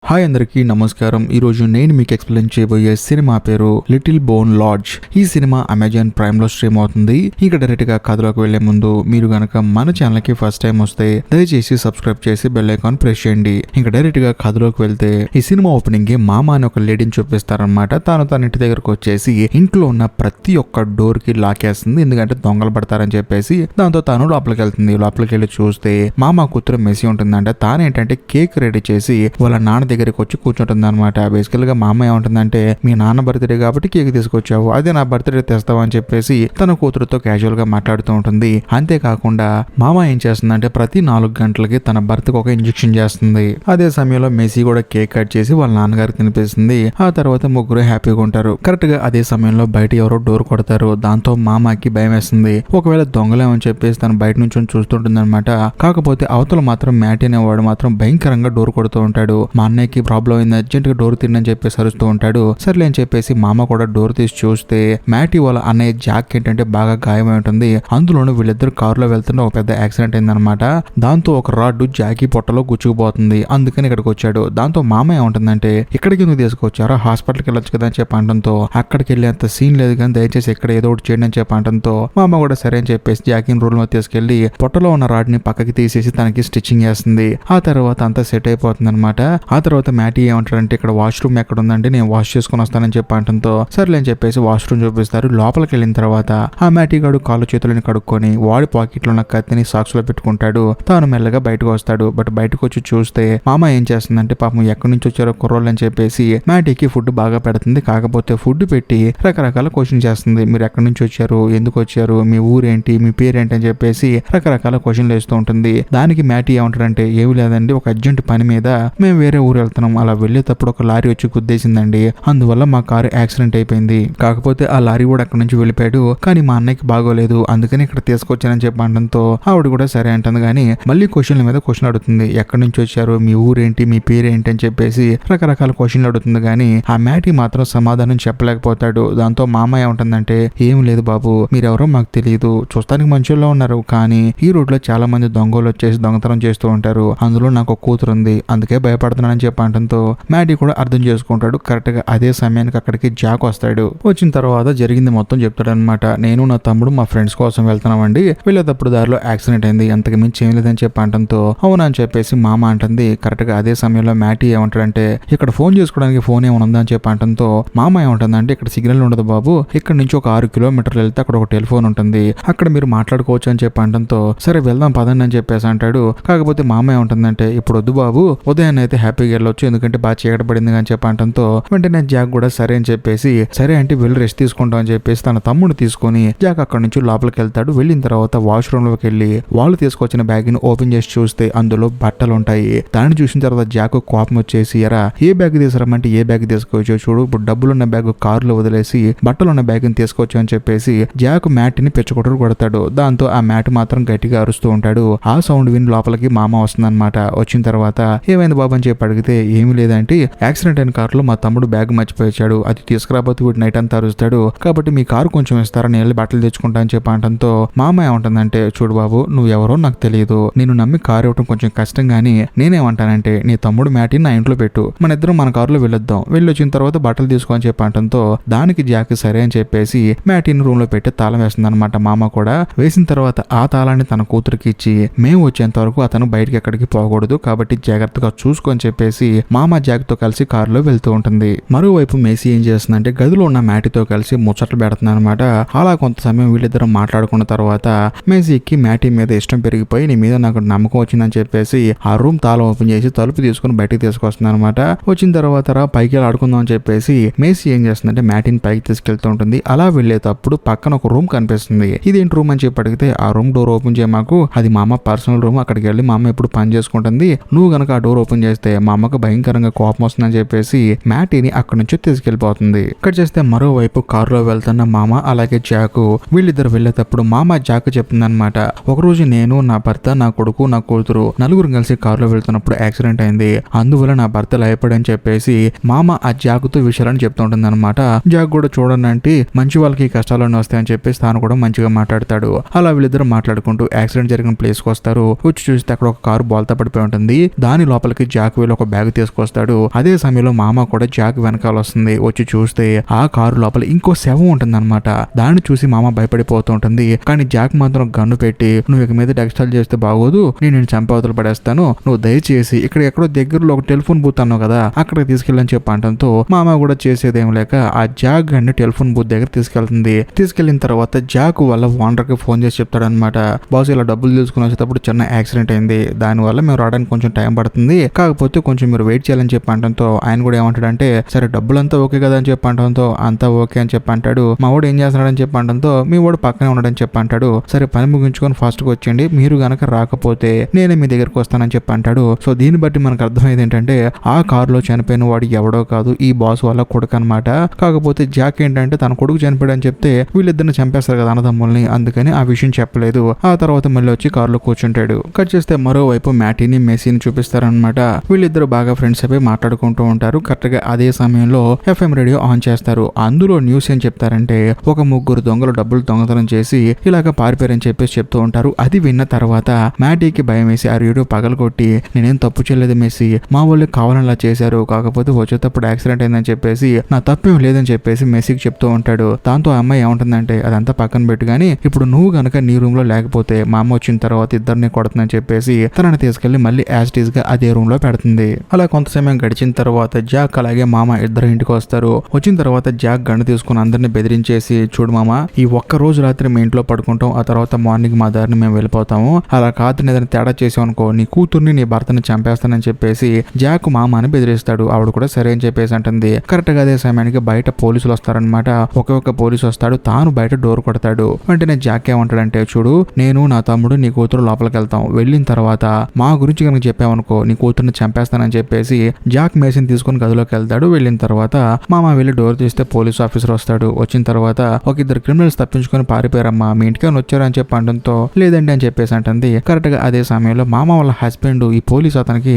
Hi అందరికీ నమస్కారం. ఈరోజు నేను మీకు ఎక్స్ప్లెయిన్ చేయబోయే సినిమా పేరు లిటిల్ బోన్ లాడ్జ్. ఈ సినిమా అమెజాన్ ప్రైమ్ లో స్ట్రీమ్ అవుతుంది. ఇక డైరెక్ట్ గా కథలోకి వెళ్లే ముందు మీరు గనక మన ఛానల్ కి ఫస్ట్ టైం వస్తే దయచేసి సబ్స్క్రైబ్ చేసి బెల్ ఐకాన్ ప్రెస్ చేయండి. ఇంకా డైరెక్ట్ గా కథలోకి వెళ్తే ఈ సినిమా ఓపెనింగ్ కి మామ అని ఒక లేడీని చూపిస్తారనమాట. తన ఇంటి దగ్గరకు వచ్చేసి ఇంట్లో ఉన్న ప్రతి ఒక్క డోర్ కి లాకేస్తుంది, ఎందుకంటే దొంగలు పడతారని చెప్పేసి. దాంతో తాను లోపలికి వెళ్తుంది. లోపలికి వెళ్ళి చూస్తే మామ కూతురు మెస్సీ ఉంటుందంట. తానేంటంటే కేక్ రెడీ చేసి వాళ్ళ నాన్న దగ్గరికి వచ్చి కూర్చుంటుంది అనమాట. బేసికల్ గా మా అమ్మ ఏమంటుందంటే, మీ నాన్న బర్త్డే కాబట్టి కేక్ తీసుకొచ్చావు, అదే నా బర్త్డే తెస్తావా అని చెప్పేసి తన కూతురుతో క్యాజువల్ గా మాట్లాడుతూ ఉంటుంది. అంతేకాకుండా మామ ఏం చేస్తుందంటే ప్రతి 4 గంటలకి తన భర్తకు ఒక ఇంజెక్షన్ చేస్తుంది. అదే సమయంలో మెస్సీ కూడా కేక్ కట్ చేసి వాళ్ళ నాన్నగారికి తినిపిస్తుంది. ఆ తర్వాత ముగ్గురు హ్యాపీగా ఉంటారు. కరెక్ట్ గా అదే సమయంలో బయట ఎవరో డోర్ కొడతారు. దాంతో మామకి భయం వేస్తుంది. ఒకవేళ దొంగలేమని చెప్పేసి తను బయట నుంచి చూస్తుంటుంది అనమాట. కాకపోతే అవతల మాత్రం మ్యాట్ అనేవాడు మాత్రం భయంకరంగా డోర్ కొడుతూ ఉంటాడు. మా అన్నయ్యకి ప్రాబ్లం అయింది, అర్జెంట్ గా డోర్ తిన్నని చెప్పేసి అరుస్తూ ఉంటాడు. సర్లే అని చెప్పేసి మామ కూడా డోర్ తీసి చూస్తే మ్యాటీ వాళ్ళ అన్నయ్య జాక్ ఏంటంటే బాగా గాయమై ఉంటుంది. అందులోనూ వీళ్ళిద్దరు కారులో వెళ్తున్న ఒక పెద్ద యాక్సిడెంట్ అయిందనమాట. దాంతో ఒక రాడ్డు జాకీ పొట్టలో గుచ్చుకుపోతుంది. అందుకని ఇక్కడికి వచ్చాడు. దాంతో మామ ఏమంటుందంటే, ఇక్కడికి ఎందుకు తీసుకొచ్చారో, హాస్పిటల్కి వెళ్ళొచ్చు కదా అని చెప్పి అనడంతో, అక్కడికి వెళ్ళేంత సీన్ లేదు కానీ దయచేసి ఇక్కడ ఏదో ఒకటి చేయండి అని చెప్పి అనడంతో మామ కూడా సరే అని చెప్పేసి జాకీని రూమ్ లో తీసుకెళ్లి పొట్టలో ఉన్న రాడ్ ని పక్కకి తీసేసి తనకి స్టిచ్చింగ్ చేస్తుంది. ఆ తర్వాత అంతా సెట్ అయిపోతుంది అనమాట. ఆ తర్వాత మ్యాటీ ఏమంటారంటే, ఇక్కడ వాష్రూమ్ ఎక్కడ ఉందంటే నేను వాష్ చేసుకుని వస్తానని చెప్పి అంటంతో సర్లే అని చెప్పేసి వాష్రూమ్ చూపిస్తారు. లోపలికి వెళ్ళిన తర్వాత ఆ మ్యాటీ గాడు కాళ్ళు చేతులని కడుక్కొని వాడి పాకెట్ లో ఉన్న కత్తిని సాక్స్ లో పెట్టుకుంటాడు. తాను మెల్లగా బయటకు వస్తాడు. బట్ బయటకు వచ్చి చూస్తే మామ ఏం చేస్తుందంటే, పాపం ఎక్కడి నుంచి వచ్చారో కుర్రోళ్ళు అని చెప్పేసి మ్యాటీకి ఫుడ్ బాగా పెడుతుంది. కాకపోతే ఫుడ్ పెట్టి రకరకాల క్వశ్చన్ చేస్తుంది. మీరు ఎక్కడి నుంచి వచ్చారు, ఎందుకు వచ్చారు, మీ ఊరేంటి, మీ పేరేంటి అని చెప్పేసి రకరకాల క్వశ్చన్లు వేస్తూ ఉంటుంది. దానికి మ్యాటీ ఏమంటాడంటే, ఏమి లేదండి, ఒక అర్జెంట్ పని మీద మేము వేరే ఊరు వెళ్తున్నాం, అలా వెళ్ళేటప్పుడు ఒక లారీ వచ్చి గుద్దేసిందండి, అందువల్ల మా కారు యాక్సిడెంట్ అయిపోయింది. కాకపోతే ఆ లారీ కూడా అక్కడి నుంచి వెళ్ళిపోయాడు, కానీ మా అన్నయ్యకి బాగోలేదు, అందుకని ఇక్కడ తీసుకొచ్చానని చెప్పి అనడంతో ఆవిడ కూడా సరే అంటుంది. కానీ మళ్ళీ క్వశ్చన్ల మీద క్వశ్చన్ అడుగుతుంది. ఎక్కడి నుంచి వచ్చారు, మీ ఊరేంటి, మీ పేరేంటి అని చెప్పేసి రకరకాల క్వశ్చన్లు అడుగుతుంది. కానీ ఆ మ్యాటీ మాత్రం సమాధానం చెప్పలేకపోతాడు. దాంతో మామ ఏముంటుందంటే, ఏం లేదు బాబు, మీరెవరో మాకు తెలియదు, చూస్తానికి మంచిలో ఉన్నారు, కానీ ఈ రోడ్ లో చాలా మంది దొంగలు వచ్చేసి దొంగతనం చేస్తూ ఉంటారు, అందులో నాకు ఒక కూతురు ఉంది, అందుకే భయపడుతున్నానని చెప్పి అనడంతో మ్యాటీ కూడా అర్థం చేసుకుంటాడు. కరెక్ట్ గా అదే సమయానికి అక్కడికి జాక్ వస్తాడు. వచ్చిన తర్వాత జరిగింది మొత్తం చెప్తాడు అనమాట. నేను నా తమ్ముడు మా ఫ్రెండ్స్ కోసం వెళ్తున్నామండి, వెళ్ళేటప్పుడు దారిలో యాక్సిడెంట్ అయింది, అంతకు మించి ఏం లేదని చెప్పి అంటంతో అవునా అని చెప్పేసి మామ అంటుంది. కరెక్ట్ గా అదే సమయంలో మ్యాటీ ఏమంటాడంటే, ఇక్కడ ఫోన్ చేసుకోవడానికి ఫోన్ ఏమనుందా అని చెప్పి అంటంతో మామ ఏమంటుందంటే, ఇక్కడ సిగ్నల్ ఉండదు బాబు, ఇక్కడ నుంచి ఒక 6 కిలోమీటర్లు వెళ్తే అక్కడ ఒక టెలిఫోన్ ఉంటుంది, అక్కడ మీరు మాట్లాడుకోవచ్చు అని చెప్పి అంటంతో సరే వెళ్దాం పదండి అని చెప్పేసి అంటాడు. కాకపోతే మామ ఏమంటుందంటే, ఇప్పుడు వద్దు బాబు, ఉదయాన్నే అయితే హ్యాపీగా వెళ్ళొచ్చు, ఎందుకంటే బాగా చీకటి పడింది అని చెప్పి అంటంతో వెంటనే జాక్ కూడా సరే అని చెప్పేసి సరే అంటే వెళ్ళి రెస్ట్ తీసుకుంటాం అని చెప్పేసి తన తమ్ముడు తీసుకొని జాక్ అక్కడ నుంచి లోపలికి వెళ్తాడు. వెళ్ళిన తర్వాత వాష్రూమ్ లోకి వెళ్ళి వాళ్ళు తీసుకొచ్చిన బ్యాగ్ ని ఓపెన్ చేసి చూస్తే అందులో బట్టలు ఉంటాయి. దాన్ని చూసిన తర్వాత జాక్ కోపం వచ్చేసి, ఎరా ఏ బ్యాగ్ తీసుకురమ్మంటే ఏ బ్యాగ్ తీసుకొచ్చో చూడు, ఇప్పుడు డబ్బులున్న బ్యాగ్ కారులో వదిలేసి బట్టలు ఉన్న బ్యాగ్ ని తీసుకొచ్చు అని చెప్పేసి జాక్ మ్యాట్ ని పెచ్చకొట్టరు కొడతాడు. దాంతో ఆ మ్యాట్ మాత్రం గట్టిగా అరుస్తూ ఉంటాడు. ఆ సౌండ్ విని లోపలికి మామ వస్తుందన్నమాట. వచ్చిన తర్వాత ఏమైంది బాబు అని చెప్పి అడిగితే ఏమీ లేదంటే యాక్సిడెంట్ అయిన కారులో మా తమ్ముడు బ్యాగ్ మర్చిపోయాడు, అది తీసుకురాబోతే వీడు నైట్ అంతా అరుస్తాడు, కాబట్టి మీ కారు కొంచెం ఇస్తారని వెళ్ళి బట్టలు తెచ్చుకుంటా అని చెప్పి అంటంతో మామ ఏమంటుందంటే, చూడు బాబు, నువ్వు ఎవరో నాకు తెలియదు, నేను నమ్మి కారు ఇవ్వడం కొంచెం కష్టం, కానీ నేనేమంటానంటే నీ తమ్ముడు మ్యాటీని నా ఇంట్లో పెట్టు, మన ఇద్దరం మన కారులో వెళ్ళొద్దాం, వెళ్ళి వచ్చిన తర్వాత బట్టలు తీసుకో అని చెప్పి అంటంతో దానికి జాక్ సరే అని చెప్పేసి మ్యాటీని రూమ్ లో పెట్టి తాళం వేస్తుంది అనమాట. మామ కూడా వేసిన తర్వాత ఆ తాళాన్ని తన కూతురికి ఇచ్చి, మేము వచ్చేంత వరకు అతను బయటికి ఎక్కడికి పోకూడదు, కాబట్టి జాగ్రత్తగా చూసుకొని చెప్పేసి మామ జాక్ తో కలిసి కారులో వెళ్తూ ఉంటుంది. మరోవైపు మేసీ ఏం చేస్తుందంటే, గదిలో ఉన్న మ్యాటీతో కలిసి ముచ్చట్లు పెడుతుంది అనమాట. అలా కొంత సమయం వీళ్ళిద్దరు మాట్లాడుకున్న తర్వాత మేసీకి మ్యాటీ మీద ఇష్టం పెరిగిపోయి, నీ మీద నాకు నమ్మకం వచ్చిందని చెప్పేసి ఆ రూమ్ తాళం ఓపెన్ చేసి తలుపు తీసుకుని బయటకు తీసుకొస్తుంది అనమాట. వచ్చిన తర్వాత పైకి వెళ్ళి ఆడుకుందాం అని చెప్పేసి మేసీ ఏం చేస్తుందంటే మ్యాటీని పైకి తీసుకెళ్తూ ఉంటుంది. అలా వెళ్ళేటప్పుడు పక్కన ఒక రూమ్ కనిపిస్తుంది. ఇదేంటి రూమ్ అని చెప్పి అడిగితే, ఆ రూమ్ డోర్ ఓపెన్ చేయమాకు, అది మా అమ్మ పర్సనల్ రూమ్, అక్కడికి వెళ్ళి మా అమ్మ ఎప్పుడు పని చేసుకుంటుంది, నువ్వు గనక ఆ డోర్ ఓపెన్ చేస్తే మా అమ్మకు భయంకరంగా కోపం వస్తుందని చెప్పేసి మ్యాటీని అక్కడి నుంచి తీసుకెళ్లిపోతుంది. ఇక్కడ చేస్తే మరోవైపు కారులో వెళ్తున్న మామ అలాగే జాకు వీళ్ళిద్దరు వెళ్ళేటప్పుడు మామ జాక్ చెప్తుందన్నమాట, ఒకరోజు నేను, నా భర్త, నా కొడుకు, నా కూతురు నలుగురు కలిసి కారులో వెళ్తున్నప్పుడు యాక్సిడెంట్ అయింది, అందువల్ల నా భర్త లయపడని చెప్పేసి మామ ఆ జాకుతో విషయాలని చెప్తుంటుంది అనమాట. జాక్ కూడా చూడనంటే మంచి వాళ్ళకి కష్టాలను వస్తాయని చెప్పేసి తాను కూడా మంచిగా మాట్లాడతాడు. అలా వీళ్ళిద్దరు మాట్లాడుకుంటూ యాక్సిడెంట్ జరిగిన ప్లేస్ కి వస్తారు. వచ్చి చూస్తే అక్కడ ఒక కారు బోల్తా పడిపోయి ఉంటుంది. దాని లోపలికి జాక్ వెళ్ళి ఒక బ్యాగ్ తీసుకొస్తాడు. అదే సమయంలో మామ కూడా జాక్ వెనకాల వస్తుంది. వచ్చి చూస్తే ఆ కారు లోపల ఇంకో శవం ఉంటుందన్నమాట. దాన్ని చూసి మామ భయపడిపోతూ ఉంటుంది. కానీ జాక్ మాత్రం గన్ను పెట్టి నువ్వు ఇక మీద టెక్స్టైల్ చేస్తే బాగోదు, నేను చంపవతలు పడేస్తాను, నువ్వు దయచేసి ఇక్కడ ఎక్కడో దగ్గరలో ఒక టెలిఫోన్ బూత్ అన్నావు కదా అక్కడికి తీసుకెళ్ళని చెప్పి అంటంతో మామ కూడా చేసేదేం లేక ఆ జాక్ గన్ని టెలిఫోన్ బూత్ దగ్గర తీసుకెళ్తుంది. తీసుకెళ్లిన తర్వాత జాక్ వాళ్ళ ఓనర్ కి ఫోన్ చేసి చెప్తాడనమాట, బాస్ ఇలా డబ్బులు తీసుకుని వచ్చేటప్పుడు చిన్న యాక్సిడెంట్ అయింది, దానివల్ల మేము రావడానికి కొంచెం టైం పడుతుంది, కాకపోతే కొంచెం మీరు వెయిట్ చేయాలని చెప్పి అంటంతో ఆయన కూడా ఏమంటాడంటే సరే డబ్బులంతా ఓకే కదా అని చెప్పి అంటంతో అంతా ఓకే అని చెప్పి అంటాడు. మా వాడు ఏం చేస్తున్నాడని చెప్పి అంటంతో మీ వాడు పక్కనే ఉన్నాడని చెప్పి అంటాడు. సరే పని ముగించుకొని ఫాస్ట్ గా వచ్చేయండి, మీరు గనక రాకపోతే నేనే మీ దగ్గరకు వస్తానని చెప్పి అంటాడు. సో దీన్ని బట్టి మనకు అర్థమైంది ఏంటంటే ఆ కారులో చనిపోయిన వాడు ఎవడో కాదు, ఈ బాస్ వాళ్ళ కొడుకు అనమాట. కాకపోతే జాక్ ఏంటంటే తన కొడుకు చనిపోయాడు అని చెప్తే వీళ్ళిద్దరిని చంపేస్తారు కదా అన్నదమ్ముల్ని, అందుకని ఆ విషయం చెప్పలేదు. ఆ తర్వాత మళ్ళీ వచ్చి కారులో కూర్చుంటాడు. కట్ చేస్తే మరోవైపు మ్యాటీని మెస్సీని చూపిస్తారనమాట. వీళ్ళిద్దరు బాగా ఫ్రెండ్స్ అయిపోయి మాట్లాడుకుంటూ ఉంటారు. కరెక్ట్ గా అదే సమయంలో ఎఫ్ఎం రేడియో ఆన్ చేస్తారు. అందులో న్యూస్ ఏం చెప్తారంటే ఒక ముగ్గురు దొంగలు డబ్బులు దొంగతనం చేసి ఇలాగ పారిపోయారని చెప్పేసి చెప్తూ ఉంటారు. అది విన్న తర్వాత మ్యాటీకి భయం వేసి ఆ రేడియో పగలగొట్టి నేనేం తప్పు చేయలేదు మెస్సీ, మా వాళ్ళు కావాలనిలా చేశారు, కాకపోతే వచ్చేటప్పుడు యాక్సిడెంట్ అయిందని చెప్పేసి నా తప్పేం లేదని చెప్పేసి మెస్సీకి చెప్తూ ఉంటాడు. దాంతో ఆ అమ్మాయి ఏమంటుందంటే అదంతా పక్కన పెట్టు గానీ ఇప్పుడు నువ్వు గనక నీ రూమ్ లో లేకపోతే మా అమ్మ వచ్చిన తర్వాత ఇద్దరిని కొడుతుందని చెప్పేసి తనని తీసుకెళ్లి మళ్ళీ యాస్టీస్ గా అదే రూమ్ లో పెడుతుంది. అలా కొంత సమయం గడిచిన తర్వాత జాక్ అలాగే మామ ఇద్దరు ఇంటికి వస్తారు. వచ్చిన తర్వాత జాక్ గన్ను తీసుకుని అందరిని బెదిరించేసి చూడు మామ ఈ ఒక్క రోజు రాత్రి మీ ఇంట్లో పడుకుంటాం, ఆ తర్వాత మార్నింగ్ మా దారిని మేము వెళ్ళిపోతాము, అలా కాదు ఏదైనా తేడా చేసామనుకో నీ కూతుర్ని నీ భర్తని చంపేస్తానని చెప్పేసి జాక్ మామ అని బెదిరిస్తాడు. ఆవిడ కూడా సరే అని చెప్పేసి అంటుంది. కరెక్ట్ గా అదే సమయానికి బయట పోలీసులు వస్తారనమాట. ఒకే పోలీసు వస్తాడు, తాను బయట డోర్ కొడతాడు. వెంటనే జాక్ ఏమంటాడంటే చూడు నేను నా తమ్ముడు నీ కూతురు లోపలికి వెళ్తాం, వెళ్ళిన తర్వాత మా గురించి కనుక చెప్పామనుకో నీ కూతుర్ని చంపేస్తానని చెప్పేసి జాక్ మేసిని తీసుకుని గదిలోకి వెళ్తాడు. వెళ్ళిన తర్వాత మామ వెళ్ళి డోర్ తీస్తే పోలీస్ ఆఫీసర్ వస్తాడు. వచ్చిన తర్వాత ఒక ఇద్దరు క్రిమినల్స్ తప్పించుకొని పారిపోయారమ్మా, మీ ఇంటికి వచ్చారని చెప్పి అంటంతో లేదండి అని చెప్పేసి అంటుంది. కరెక్ట్ గా అదే సమయంలో మామ వాళ్ళ హస్బెండ్ ఈ పోలీస్ అతనికి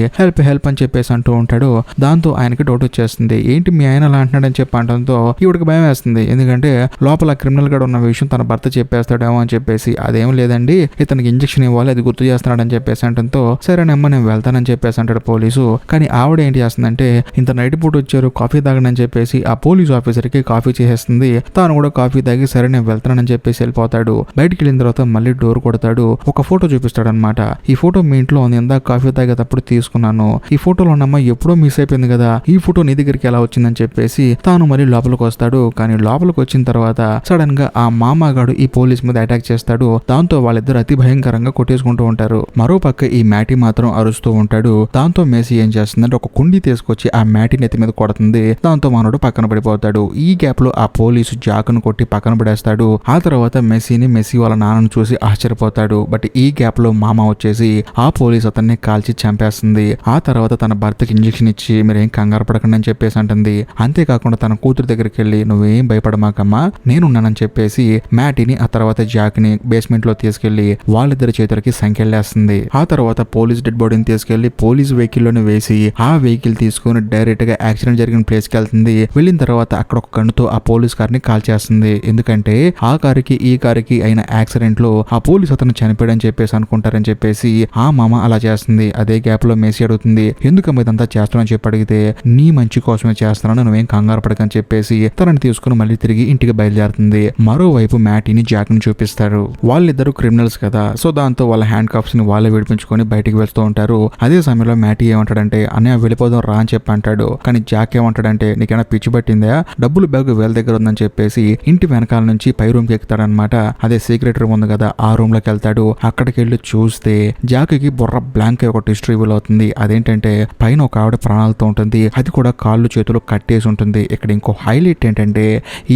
హెల్ప్ అని చెప్పేసి అంటూ ఉంటాడు. దాంతో ఆయనకి డౌట్ వచ్చేస్తుంది, ఏంటి మీ ఆయన అలా అంటున్నాడని చెప్పి అంటంతో ఈవిడికి భయం వేస్తుంది. ఎందుకంటే లోపల క్రిమినల్ గా ఉన్న విషయం తన భర్త చెప్పేస్తాడేమో అని చెప్పేసి అదేం లేదండి ఇతనికి ఇంజక్షన్ ఇవ్వాలి అది గుర్తు చేస్తున్నాడని చెప్పేసి అంటంతో సరేనమ్మా నేను వెళ్తానని చెప్పేసి అంటాడు పోలీసు. కానీ ఆవిడ ఏంటి చేస్తుందంటే ఇంత నైట్ పూట వచ్చారు కాఫీ తాగనని చెప్పేసి ఆ పోలీస్ ఆఫీసర్ కి కాఫీ చేసేస్తుంది. తాను కూడా కాఫీ తాగి సరే నేను వెళ్తానని చెప్పేసి వెళ్ళిపోతాడు. బయటికి వెళ్ళిన తర్వాత మళ్ళీ డోర్ కొడతాడు. ఒక ఫోటో చూపిస్తాడు అనమాట. ఈ ఫోటో మీ ఇంట్లో ఉంది, ఇందాక కాఫీ తాగేటప్పుడు తీసుకున్నాను, ఈ ఫోటోలో ఉన్నమ్మ ఎప్పుడో మిస్ అయిపోయింది కదా, ఈ ఫోటో నీ దగ్గరికి ఎలా వచ్చిందని చెప్పేసి తాను మళ్ళీ లోపలికి వస్తాడు. కానీ లోపలికి వచ్చిన తర్వాత సడన్ గా ఆ మామగాడు ఈ పోలీస్ మీద అటాక్ చేస్తాడు. దాంతో వాళ్ళిద్దరు అతి భయంకరంగా కొట్టేసుకుంటూ ఉంటారు. మరో పక్క ఈ మ్యాటీ మాత్రం అరుస్తూ ఉంటాడు. దాంతో మేసీ ఏం చేస్తుందంటే ఒక కుండి తీసుకొచ్చి ఆ మ్యాటీ నెత్తి మీద కొడుతుంది. దాంతో మనోడు పక్కన పడిపోతాడు. ఈ గ్యాప్ లో ఆ పోలీసు జాక్ను కొట్టి పక్కన పడేస్తాడు. ఆ తర్వాత మెస్సీ వాళ్ళ నాన్నను చూసి ఆశ్చర్యపోతాడు. బట్ ఈ గ్యాప్ లో మామ వచ్చేసి ఆ పోలీస్ అతన్ని కాల్చి చంపేస్తుంది. ఆ తర్వాత తన భర్తకి ఇంజెక్షన్ ఇచ్చి మీరేం కంగారు పడకండి అని చెప్పేసి అంటుంది. అంతేకాకుండా తన కూతురు దగ్గరికి వెళ్ళి నువ్వేం భయపడమాకమ్మా నేనున్నానని చెప్పేసి మ్యాటీని ఆ తర్వాత జాక్ ని బేస్మెంట్ లో తీసుకెళ్లి వాళ్ళిద్దరి చేతులకి సంఖ్యలేస్తుంది. ఆ తర్వాత పోలీస్ డెడ్ బాడీని తీసుకెళ్లి పోలీస్ వెహికల్ లోనే వేసి ఆ వెహికల్ తీసుకుని డైరెక్ట్ గా యాక్సిడెంట్ జరిగిన ప్లేస్ కి వెళ్తుంది. వెళ్ళిన తర్వాత అక్కడ ఒక గన్నుతో ఆ పోలీస్ కార్ ని కాల్ చేస్తుంది. ఎందుకంటే ఆ కారుకి ఈ కారుకి అయిన యాక్సిడెంట్ లో ఆ పోలీస్ అతను చనిపోయాడని చెప్పేసి అనుకుంటారని చెప్పేసి ఆ మామ అలా చేస్తుంది. అదే గ్యాప్ లో మేసీ అడుగుతుంది ఎందుకమ్మా ఇదంతా చేస్తానని చెప్పి అడిగితే నీ మంచి కోసమే చేస్తున్నాను నువ్వేం కంగారు పడకని చెప్పేసి తనని తీసుకుని మళ్ళీ తిరిగి ఇంటికి బయలుదేరుతుంది. మరోవైపు మ్యాటీని జాక్ ని చూపిస్తారు. వాళ్ళిద్దరు క్రిమినల్స్ కదా, సో దాంతో వాళ్ళ హ్యాండ్ కప్స్ ని వాళ్ళే విడిపించుకొని బయటికి వెళ్తూ ఉంటారు. అదే సమయంలో మ్యాటీ ఏమంటాడంటే అన్నయ్య వెళ్ళిపోదాం రా అని చెప్పి అంటాడు. కానీ జాక్ ఏమంటాడంటే నీకైనా పిచ్చి పట్టిందా, డబ్బులు బ్యాగ్ వీళ్ళ దగ్గర ఉందని చెప్పేసి ఇంటి వెనకాల నుంచి పై రూమ్ కి ఎక్కుతాడనమాట. అదే సీక్రెట్ రూమ్ ఉంది కదా ఆ రూమ్ లోకి వెళ్తాడు. అక్కడికి వెళ్ళి చూస్తే జాక్ కి బుర్ర బ్లాంక్ ఒక ట్విస్ట్ రివీల్ అవుతుంది. అదేంటంటే పైన ఒక ఆవిడ ప్రాణాలతో ఉంటుంది, అది కూడా కాళ్ళు చేతులు కట్టేసి ఉంటుంది. ఇక్కడ ఇంకో హైలైట్ ఏంటంటే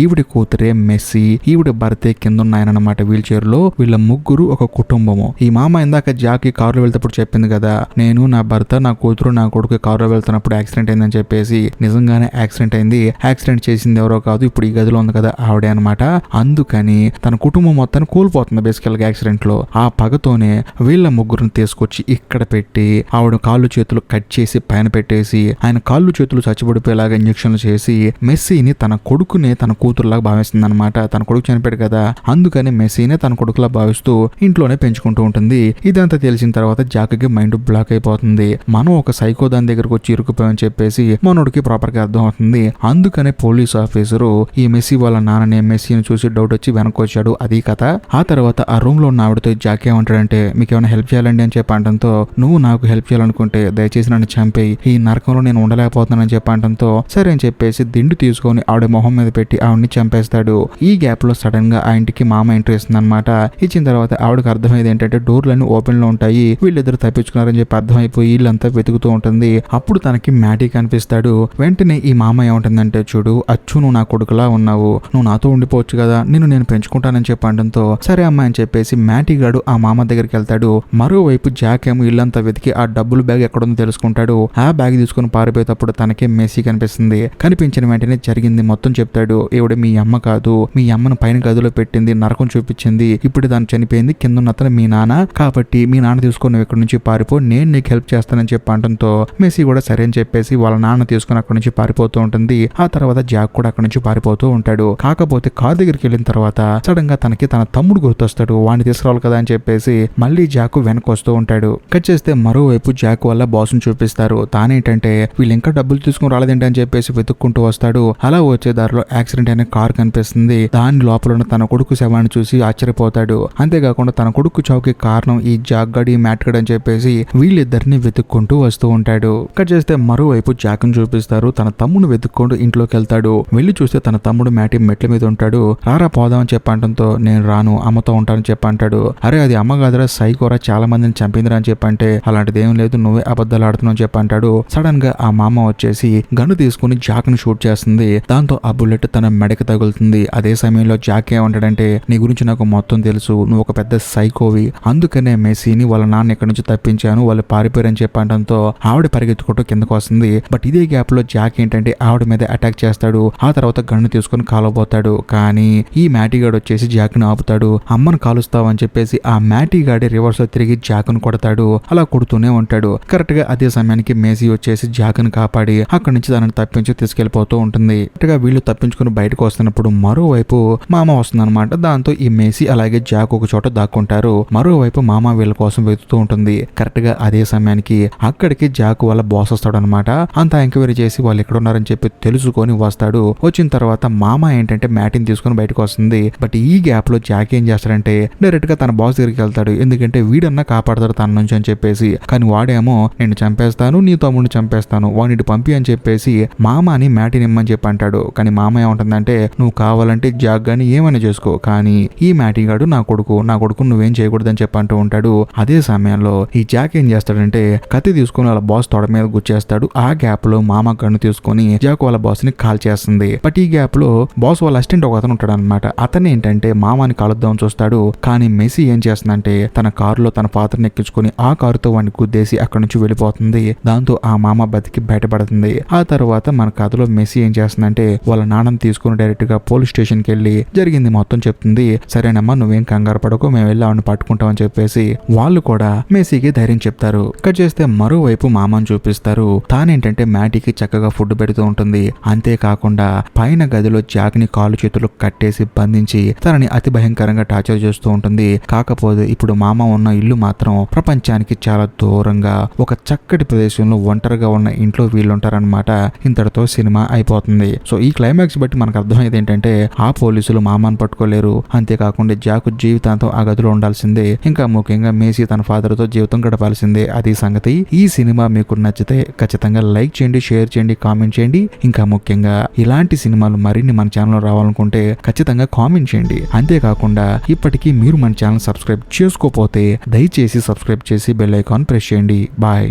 ఈవిడ కూతురే మెస్సీ, ఈవిడ భర్తే కింద ఉన్నాయనమాట వీల్ చైర్ లో. వీళ్ళ ముగ్గురు ఒక కుటుంబము. ఈ మామ ఇందాక జాక్ కారులో వెళ్తేప్పుడు చెప్పింది కదా నేను నా భర్త నా కూతురు నా కొడుకు కారులో వెళ్తున్నప్పుడు యాక్సిడెంట్ అయిందని చెప్పేసి నిజంగానే యాక్సిడెంట్ అయింది. యాక్సిడెంట్ చేసింది ఎవరో కాదు ఇప్పుడు ఈ గదిలో ఉంది కదా ఆవిడే అనమాట. అందుకని తన కుటుంబం మొత్తాన్ని కోల్పోతుంది బేసికల్ గా యాక్సిడెంట్ లో. ఆ పగతోనే వీళ్ళ ముగ్గురిని తీసుకొచ్చి ఇక్కడ పెట్టి ఆవిడ కాళ్ళు చేతులు కట్ చేసి పైన పెట్టేసి ఆయన కాళ్ళు చేతులు చచ్చిపడిపోయేలాగా ఇంజక్షన్లు చేసి మెస్సీని తన కొడుకునే తన కూతురులాగా భావిస్తుంది అనమాట. తన కొడుకు చనిపోయాడు కదా అందుకని మెస్సీనే తన కొడుకులా భావిస్తూ ఇంట్లోనే పెంచుకుంటూ ఉంటుంది. ఇదంతా తెలిసిన తర్వాత జాక్కి మైండ్ బ్లాక్ అయిపోతుంది. మనం ఒక సైకో సైకో దాని దగ్గరకు వచ్చి ఇరుక్కుపోయని చెప్పేసి మనోడికి ప్రాపర్ గా అర్థం అవుతుంది. అందుకనే పోలీస్ ఆఫీసరు ఈ మెస్సీ వాళ్ళ నాన్నని మెస్సీని చూసి డౌట్ వచ్చి వెనక్కి వచ్చాడు. అది కథ. ఆ తర్వాత ఆ రూమ్ లో ఉన్న ఆవిడతో జాక్ ఏమంటాడంటే మీకు ఏమైనా హెల్ప్ చేయాలండి అని చెప్పడంతో నువ్వు నాకు హెల్ప్ చేయాలనుకుంటే దయచేసి నన్ను చంపేయి, ఈ నరకంలో నేను ఉండలేకపోతున్నానని చెప్పడంతో సరే అని చెప్పేసి దిండు తీసుకొని ఆవిడ మొహం మీద పెట్టి ఆవిడని చంపేస్తాడు. ఈ గ్యాప్ లో సడన్ గా ఆ ఇంటికి మామ ఎంట్రీ ఇస్తుంది అనమాట. ఇచ్చిన తర్వాత ఆవిడకి అర్థమైంది ఏంటంటే డోర్లన్నీ ఓపెన్ లో ఉంటాయి, వీళ్ళిద్దరు తప్పించుకున్నారని చెప్పి అర్థమైపోయి ఇల్లంతా వెతుకుతూ ఉంటుంది. అప్పుడు తనకి మ్యాటీ కనిపిస్తాడు. వెంటనే ఈ మామ ఏమంటుందంటే చూడు అచ్చు నువ్వు నా కొడుకులా ఉన్నావు, నువ్వు నాతో ఉండిపోవచ్చు కదా, నేను పెంచుకుంటానని చెప్పడంతో సరే అమ్మ అని చెప్పేసి మ్యాటీ గాడు ఆ మామ దగ్గరికి వెళ్తాడు. మరోవైపు జాక్ ఏమో ఇల్లంతా వెతికి ఆ డబ్బులు బ్యాగ్ ఎక్కడుందో తెలుసుకుంటాడు. ఆ బ్యాగ్ తీసుకుని పారిపోయేటప్పుడు తనకే మెస్సీ కనిపిస్తుంది. కనిపించిన వెంటనే జరిగింది మొత్తం చెప్తాడు. ఈవిడ మీ అమ్మ కాదు, మీ అమ్మను పైన గదిలో పెట్టింది, నరకం చూపించింది, ఇప్పుడు దాన్ని చనిపోయింది, కింద ఉన్న అతను మీ నాన్న, కాబట్టి మీ నాన్న తీసుకొని నువ్వు ఇక్కడ నుంచి పారిపో, నేను నీకు హెల్ప్ చేస్తానని చెప్పడంతో మెస్సీ కూడా సరే అని చెప్పేసి వాళ్ళ నాన్న తీసుకుని అక్కడ నుంచి పారిపోతూ ఉంటుంది. ఆ తర్వాత జాక్ కూడా అక్కడ నుంచి పారిపోతూ ఉంటాడు. కాకపోతే కార్ దగ్గరికి వెళ్ళిన తర్వాత సడన్ గా తనకి తన తమ్ముడు గుర్తొస్తాడు. వాడిని తీసుకురావాలి కదా అని చెప్పేసి మళ్ళీ జాక్ వెనక్కి వస్తూ ఉంటాడు. కట్ చేస్తే మరోవైపు జాక్ వల్ల బాస్ ని చూపిస్తారు. తానేంటంటే వీళ్ళు ఇంకా డబ్బులు తీసుకుని రాలేదేంటి అని చెప్పేసి వెతుక్కుంటూ వస్తాడు. అలా వచ్చే దారిలో యాక్సిడెంట్ అయిన కార్ కనిపిస్తుంది. దాని లోపల ఉన్న తన కొడుకు శవాన్ని చూసి ఆశ్చర్యపోతాడు. అంతేకాకుండా తన కొడుకు చావుకి కారణం ఈ జాక్ గడి మ్యాట్ గడ్ అని చెప్పేసి వీళ్ళిద్దరిని వెతుక్కుంటూ వస్తూ ఉంటాడు. కట్ చేస్తే మరోవైపు జాక్ ని చూపిస్తారు. తన తమ్ముడు వెతుక్కుంటూ ఇంట్లోకి వెళ్తాడు. వెళ్ళి చూస్తే తన తమ్ముడు మ్యాటి మెట్ల మీద ఉంటాడు. రారా పోదాం అని చెప్పంటంతో నేను రాను, అమ్మతో ఉంటానని చెప్పంటాడు. అరే అది అమ్మ కాదురా సైకోరా, చాలా మందిని చంపిందిరా అని చెప్పంటే అలాంటిది ఏం లేదు, నువ్వే అబద్ధాలు ఆడుతున్నావు అని చెప్పంటాడు. సడన్ గా ఆ మామ వచ్చేసి గన్ను తీసుకుని జాక్ ని షూట్ చేస్తుంది. దాంతో ఆ బుల్లెట్ తన మెడకి తగులుతుంది. అదే సమయంలో జాక్ ఏమంటాడంటే నీ గురించి నాకు మొత్తం తెలుసు, నువ్వు ఒక పెద్ద సైకోవి, అందుకనే మెస్సీని వాళ్ళ నాన్న ఎక్కడి నుంచి తప్పించాను, వాళ్ళు పారిపోయారని చెప్పడంతో ఆవిడ పరిగెత్తుకుంటూ కిందకు వస్తుంది. బట్ ఇదే గ్యాప్ లో జాక్ ఏంటంటే ఆవిడ మీద అటాక్ చేస్తాడు. ఆ తర్వాత గన్ను తీసుకుని కాలబోతాడు. కానీ ఈ మ్యాటీగాడు వచ్చేసి జాక్ ని ఆపుతాడు. అమ్మను కాలుస్తావు అని చెప్పేసి ఆ మ్యాటీగాడి రివర్స్ లో తిరిగి జాక్ ను కొడతాడు. అలా కొడుతూనే ఉంటాడు. కరెక్ట్ గా అదే సమయానికి మేసీ వచ్చేసి జాక్ ని కాపాడి అక్కడి నుంచి తనని తప్పించి తీసుకెళ్లిపోతూ ఉంటుంది. కరెక్ట్ గా వీళ్ళు తప్పించుకుని బయటకు వస్తున్నప్పుడు మరోవైపు మామ వస్తుందన్నమాట. దాంతో ఈ మేసీ అలాగే జాక్ ఒక చోట దాక్కుంటారు. మరోవైపు మామ వీళ్ళ కోసం వెతుకుతూ ఉంటుంది. కరెక్ట్ గా అదే సమయానికి అక్కడికి జాక్ వాళ్ళ బాస్ వస్తాడు అనమాట. అంతా ఎంక్వైరీ చేసి వాళ్ళు ఎక్కడ ఉన్నారని చెప్పి తెలుసుకొని వస్తాడు. వచ్చిన తర్వాత మామ ఏంటంటే మ్యాటిని తీసుకుని బయటకు వస్తుంది. బట్ ఈ గ్యాప్ లో జాక్ ఏం చేస్తాడంటే డైరెక్ట్ గా తన బాస్ దగ్గరికి వెళ్తాడు. ఎందుకంటే వీడన్నా కాపాడతాడు తన నుంచి అని చెప్పేసి. కానీ వాడేమో నేను చంపేస్తాను, నీ తమ్ముడిని చంపేస్తాను, వాడిని పంపి అని చెప్పేసి మామని మ్యాటిని ఇమ్మని చెప్పి అంటాడు. కానీ మామ ఏమంటుందంటే నువ్వు కావాలంటే జాక్ గాని ఏమైనా చేసుకో, కానీ ఈ మ్యాటిగాడు నా కొడుకు నువ్వేం చేయకూడదని చెప్పి అంటూ ఉంటాడు. అదే సమయంలో ఈ జాక్ ఏం చేస్తాడంటే కత్తి తీసుకుని వాళ్ళ బాస్ తొడ మీద గుచ్చేస్తాడు. ఆ గ్యాప్ లో మామ గన్ను తీసుకుని జాక్ వాళ్ళ బాస్ ని కాల్ చేస్తుంది. బట్ ఈ గ్యాప్ లో బాస్ వాళ్ళ అసిస్టెంట్ ఒక అతను ఉంటాడు అనమాట. అతను ఏంటంటే మామాని కాలుద్దామని చూస్తాడు. కానీ మెస్సీ ఏం చేస్తుందంటే తన కారులో తన ఫాదర్ని ఎక్కించుకుని ఆ కారుతో వాడిని గుద్దేసి అక్కడి నుంచి వెళ్ళిపోతుంది. దాంతో ఆ మామ బతికి బయటపడుతుంది. ఆ తర్వాత మన కథలో మెస్సీ ఏం చేస్తుందంటే వాళ్ళ నాన్నని తీసుకుని డైరెక్ట్ గా పోలీస్ స్టేషన్ కి వెళ్ళి జరిగింది మొత్తం చెప్తుంది. సరేనమ్మా నువ్వేం కంగారు పడకు, మేము వెళ్ళి ఆవిడని పట్టుకుంటామని చెప్పేసి వాళ్ళు కూడా మెస్సీకి ధైర్యం చెప్తారు. కట్ చేస్తే మరోవైపు మామని చూపిస్తారు. తానేంటంటే మ్యాటీకి చక్కగా ఫుడ్ పెడుతూ ఉంటుంది. అంతేకాకుండా పైన గదిలో జాక్ ని కాలు చేతులు కట్టేసి బంధించి తనని అతి భయంకరంగా టార్చర్ చేస్తూ ఉంటుంది. కాకపోతే ఇప్పుడు మామ ఉన్న ఇల్లు మాత్రం ప్రపంచానికి చాలా దూరంగా ఒక చక్కటి ప్రదేశంలో ఒంటరిగా ఉన్న ఇంట్లో వీళ్ళు ఉంటారనమాట. ఇంతటితో సినిమా అయిపోతుంది. సో ఈ క్లైమాక్స్ బట్టి మనకు అర్థమయ్యేది ఏంటంటే ఆ పోలీసులు మామని పట్టుకోలేరు. అంతేకాకుండా జాక్ జీవితాంతం ఆ గదిలో ఉండాల్సిందే. ఇంకా ముఖ్యంగా మేసీ తన ఫాదర్ తో జీవితం గడపాల్సిందే. అది సంగతి. ఈ సినిమా మీకు నచ్చితే ఖచ్చితంగా లైక్ చేయండి, షేర్ చేయండి, కామెంట్ చేయండి. ఇంకా ముఖ్యంగా ఇలాంటి సినిమాలు మరిన్ని మన ఛానల్ రావాలనుకుంటే ఖచ్చితంగా కామెంట్ చేయండి. అంతేకాకుండా ఇప్పటికీ మీరు మన ఛానల్ సబ్స్క్రైబ్ చేసుకోకపోతే దయచేసి సబ్స్క్రైబ్ చేసి బెల్ ఐకాన్ ప్రెస్ చేయండి. బాయ్.